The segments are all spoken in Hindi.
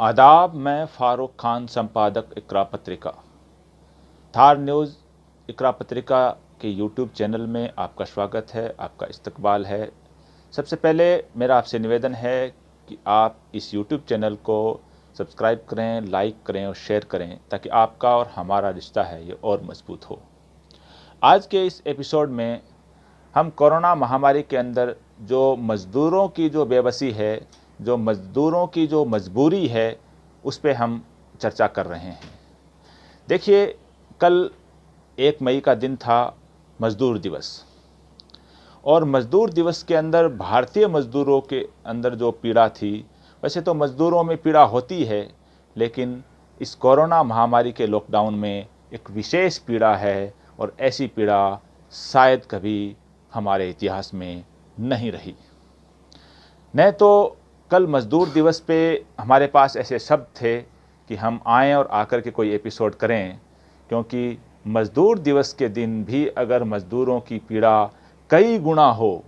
आदाब। मैं फ़ारूक खान, संपादक इकरा पत्रिका। थार न्यूज़ इकरा पत्रिका के यूट्यूब चैनल में आपका स्वागत है, आपका इस्तकबाल है। सबसे पहले मेरा आपसे निवेदन है कि आप इस यूट्यूब चैनल को सब्सक्राइब करें, लाइक करें और शेयर करें, ताकि आपका और हमारा रिश्ता है ये और मजबूत हो। आज के इस एपिसोड में हम कोरोना महामारी के अंदर जो मज़दूरों की जो बेबसी है, जो मज़दूरों की जो मजबूरी है, उस पे हम चर्चा कर रहे हैं। देखिए, कल 1 मई का दिन था, मज़दूर दिवस। और मज़दूर दिवस के अंदर भारतीय मज़दूरों के अंदर जो पीड़ा थी, वैसे तो मज़दूरों में पीड़ा होती है, लेकिन इस कोरोना महामारी के लॉकडाउन में एक विशेष पीड़ा है, और ऐसी पीड़ा शायद कभी हमारे इतिहास में नहीं रही। नहीं तो कल मज़दूर दिवस पे हमारे पास ऐसे शब्द थे कि हम आएँ और आकर के कोई एपिसोड करें, क्योंकि मज़दूर दिवस के दिन भी अगर मज़दूरों की पीड़ा कई गुना हो,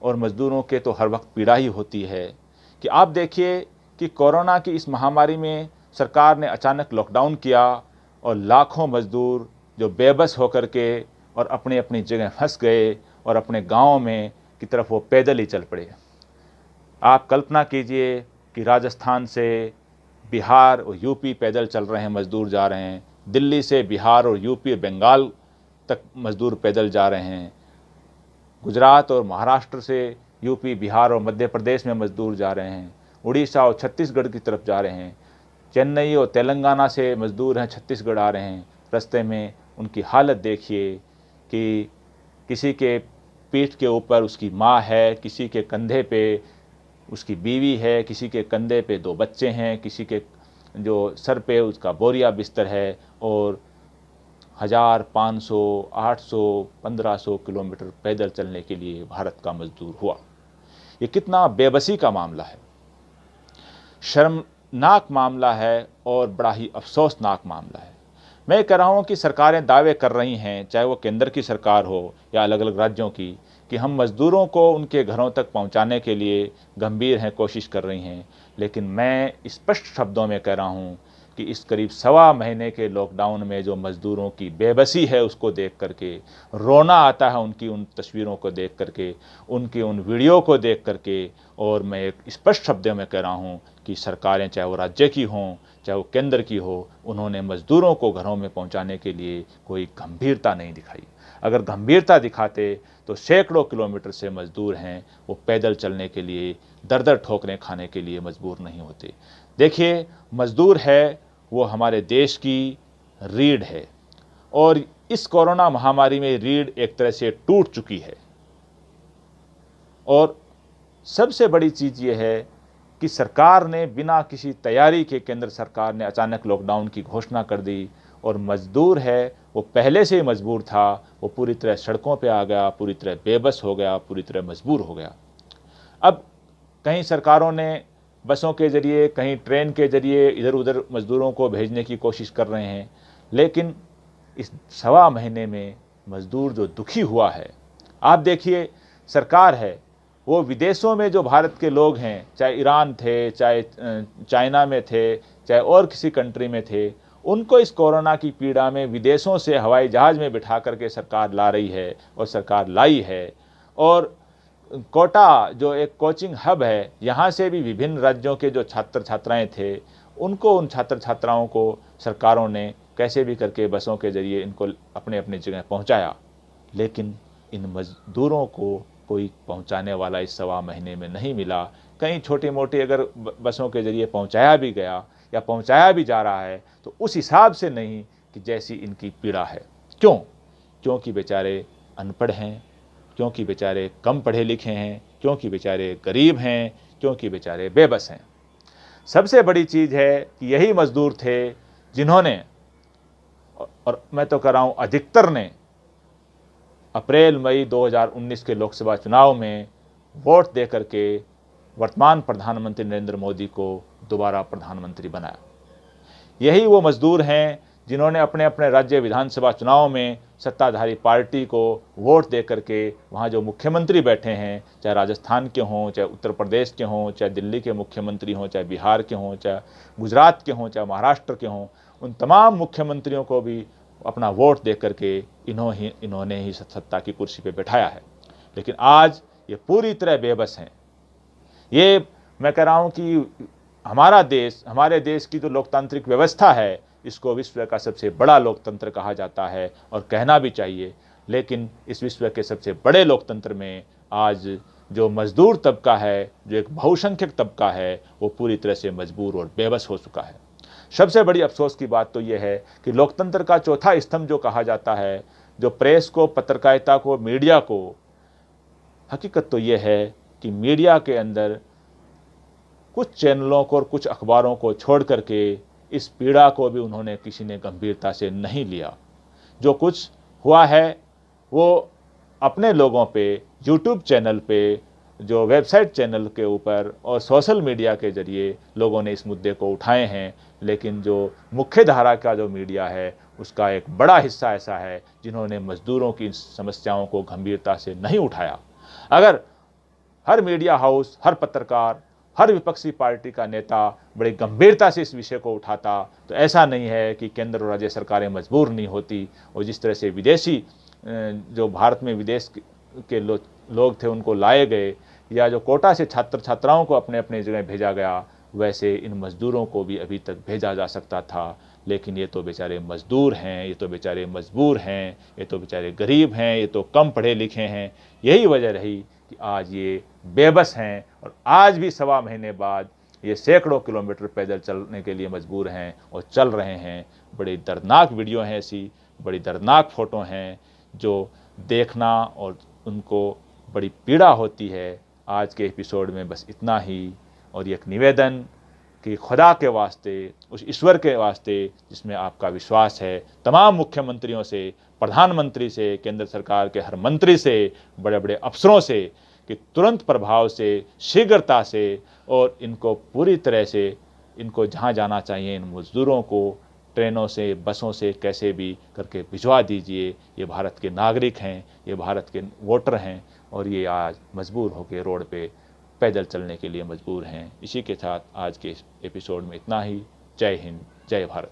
और मज़दूरों के तो हर वक्त पीड़ा ही होती है, कि आप देखिए कि कोरोना की इस महामारी में सरकार ने अचानक लॉकडाउन किया और लाखों मज़दूर जो बेबस होकर के और अपनी अपनी जगह फंस गए और अपने गाँव में की तरफ वो पैदल ही चल पड़े। आप कल्पना कीजिए कि राजस्थान से बिहार और यूपी पैदल चल रहे हैं, मज़दूर जा रहे हैं। दिल्ली से बिहार और यूपी और बंगाल तक मज़दूर पैदल जा रहे हैं। गुजरात और महाराष्ट्र से यूपी, बिहार और मध्य प्रदेश में मज़दूर जा रहे हैं। उड़ीसा और छत्तीसगढ़ की तरफ जा रहे हैं। चेन्नई और तेलंगाना से मज़दूर हैं, छत्तीसगढ़ आ रहे हैं। रास्ते में उनकी हालत देखिए कि किसी के पीठ के ऊपर उसकी माँ है, किसी के कंधे पे उसकी बीवी है, किसी के कंधे पे 2 बच्चे हैं, किसी के जो सर पे उसका बोरिया बिस्तर है, और 1000, 500, 800, 1500 किलोमीटर पैदल चलने के लिए भारत का मजदूर हुआ। ये कितना बेबसी का मामला है, शर्मनाक मामला है और बड़ा ही अफसोसनाक मामला है। मैं कह रहा हूँ कि सरकारें दावे कर रही हैं, चाहे वो केंद्र की सरकार हो या अलग अलग राज्यों की, कि हम मज़दूरों को उनके घरों तक पहुंचाने के लिए गंभीर हैं, कोशिश कर रही हैं। लेकिन मैं स्पष्ट शब्दों में कह रहा हूं कि इस करीब 1.25 महीने के लॉकडाउन में जो मज़दूरों की बेबसी है, उसको देख करके रोना आता है, उनकी उन तस्वीरों को देख करके, उनकी उन वीडियो को देख करके। और मैं एक स्पष्ट शब्दों में कह रहा हूं कि सरकारें, चाहे वो राज्य की हों, चाहे वो केंद्र की हो, उन्होंने मज़दूरों को घरों में पहुंचाने के लिए कोई गंभीरता नहीं दिखाई। अगर गंभीरता दिखाते तो सैकड़ों किलोमीटर से मज़दूर हैं, वो पैदल चलने के लिए, दर-दर ठोकरें खाने के लिए मजबूर नहीं होते। देखिए, मज़दूर है वो हमारे देश की रीढ़ है, और इस कोरोना महामारी में रीढ़ एक तरह से टूट चुकी है। और सबसे बड़ी चीज़ ये है कि सरकार ने बिना किसी तैयारी के, केंद्र सरकार ने अचानक लॉकडाउन की घोषणा कर दी, और मज़दूर है वो पहले से ही मजबूर था, वो पूरी तरह सड़कों पे आ गया, पूरी तरह बेबस हो गया, पूरी तरह मजबूर हो गया। अब कहीं सरकारों ने बसों के ज़रिए, कहीं ट्रेन के ज़रिए इधर उधर मज़दूरों को भेजने की कोशिश कर रहे हैं, लेकिन इस 1.25 महीने में मज़दूर जो दुखी हुआ है, आप देखिए, सरकार है वो विदेशों में जो भारत के लोग हैं, चाहे ईरान थे, चाहे चाइना में थे, चाहे और किसी कंट्री में थे, उनको इस कोरोना की पीड़ा में विदेशों से हवाई जहाज़ में बिठा करके सरकार ला रही है, और सरकार लाई है। और कोटा जो एक कोचिंग हब है, यहाँ से भी विभिन्न राज्यों के जो छात्र छात्राएं थे, उनको, उन छात्र छात्राओं को सरकारों ने कैसे भी करके बसों के ज़रिए इनको अपने अपनी जगह पहुँचाया। लेकिन इन मज़दूरों को कोई पहुंचाने वाला इस 1.25 महीने में नहीं मिला। कहीं छोटी मोटी अगर बसों के ज़रिए पहुंचाया भी गया या पहुंचाया भी जा रहा है, तो उस हिसाब से नहीं कि जैसी इनकी पीड़ा है। क्यों? क्योंकि बेचारे अनपढ़ हैं, क्योंकि बेचारे कम पढ़े लिखे हैं, क्योंकि बेचारे गरीब हैं, क्योंकि बेचारे बेबस हैं। सबसे बड़ी चीज़ है कि यही मज़दूर थे जिन्होंने, और मैं तो कह रहा हूँ अधिकतर ने, अप्रैल मई 2019 के लोकसभा चुनाव में वोट दे करके वर्तमान प्रधानमंत्री नरेंद्र मोदी को दोबारा प्रधानमंत्री बनाया। यही वो मज़दूर हैं जिन्होंने अपने अपने राज्य विधानसभा चुनाव में सत्ताधारी पार्टी को वोट दे करके वहाँ जो मुख्यमंत्री बैठे हैं, चाहे राजस्थान के हों, चाहे उत्तर प्रदेश के हों, चाहे दिल्ली के मुख्यमंत्री हों, चाहे बिहार के हों, चाहे गुजरात के हों, चाहे महाराष्ट्र के हों, उन तमाम मुख्यमंत्रियों को भी अपना वोट दे करके इन्होंने ही सत्ता की कुर्सी पे बैठाया है। लेकिन आज ये पूरी तरह बेबस हैं। ये मैं कह रहा हूँ कि हमारा देश, हमारे देश की जो लोकतांत्रिक व्यवस्था है, इसको विश्व का सबसे बड़ा लोकतंत्र कहा जाता है और कहना भी चाहिए। लेकिन इस विश्व के सबसे बड़े लोकतंत्र में आज जो मजदूर तबका है, जो एक बहुसंख्यक तबका है, वो पूरी तरह से मजबूर और बेबस हो चुका है। सबसे बड़ी अफसोस की बात तो ये है कि लोकतंत्र का चौथा स्तंभ जो कहा जाता है, जो प्रेस को, पत्रकारिता को, मीडिया को, हकीकत तो ये है कि मीडिया के अंदर कुछ चैनलों को और कुछ अखबारों को छोड़ करके इस पीड़ा को भी उन्होंने किसी ने गंभीरता से नहीं लिया। जो कुछ हुआ है वो अपने लोगों पे, यूट्यूब चैनल पे, जो वेबसाइट चैनल के ऊपर और सोशल मीडिया के जरिए लोगों ने इस मुद्दे को उठाए हैं। लेकिन जो मुख्य धारा का जो मीडिया है, उसका एक बड़ा हिस्सा ऐसा है जिन्होंने मजदूरों की समस्याओं को गंभीरता से नहीं उठाया। अगर हर मीडिया हाउस, हर पत्रकार, हर विपक्षी पार्टी का नेता बड़ी गंभीरता से इस विषय को उठाता, तो ऐसा नहीं है कि केंद्र और राज्य सरकारें मजबूर नहीं होती। और जिस तरह से विदेशी जो भारत में विदेश के लोग थे उनको लाए गए, या जो कोटा से छात्र छात्राओं को अपने अपने जगह भेजा गया, वैसे इन मजदूरों को भी अभी तक भेजा जा सकता था। लेकिन ये तो बेचारे मजदूर हैं, ये तो बेचारे मजबूर हैं, ये तो बेचारे गरीब हैं, ये तो कम पढ़े लिखे हैं। यही वजह रही कि आज ये बेबस हैं और आज भी 1.25 महीने बाद ये सैकड़ों किलोमीटर पैदल चलने के लिए मजबूर हैं और चल रहे हैं। बड़ी दर्दनाक वीडियो हैं ऐसी, बड़ी दर्दनाक फ़ोटो हैं जो देखना और उनको बड़ी पीड़ा होती है। आज के एपिसोड में बस इतना ही, और एक निवेदन कि खुदा के वास्ते, उस ईश्वर के वास्ते जिसमें आपका विश्वास है, तमाम मुख्यमंत्रियों से, प्रधानमंत्री से, केंद्र सरकार के हर मंत्री से, बड़े बड़े अफसरों से, कि तुरंत प्रभाव से, शीघ्रता से, और इनको पूरी तरह से, इनको जहाँ जाना चाहिए, इन मजदूरों को ट्रेनों से, बसों से कैसे भी करके भिजवा दीजिए। ये भारत के नागरिक हैं, ये भारत के वोटर हैं, और ये आज मजबूर होकर रोड पे पैदल चलने के लिए मजबूर हैं। इसी के साथ आज के एपिसोड में इतना ही। जय हिंद, जय भारत।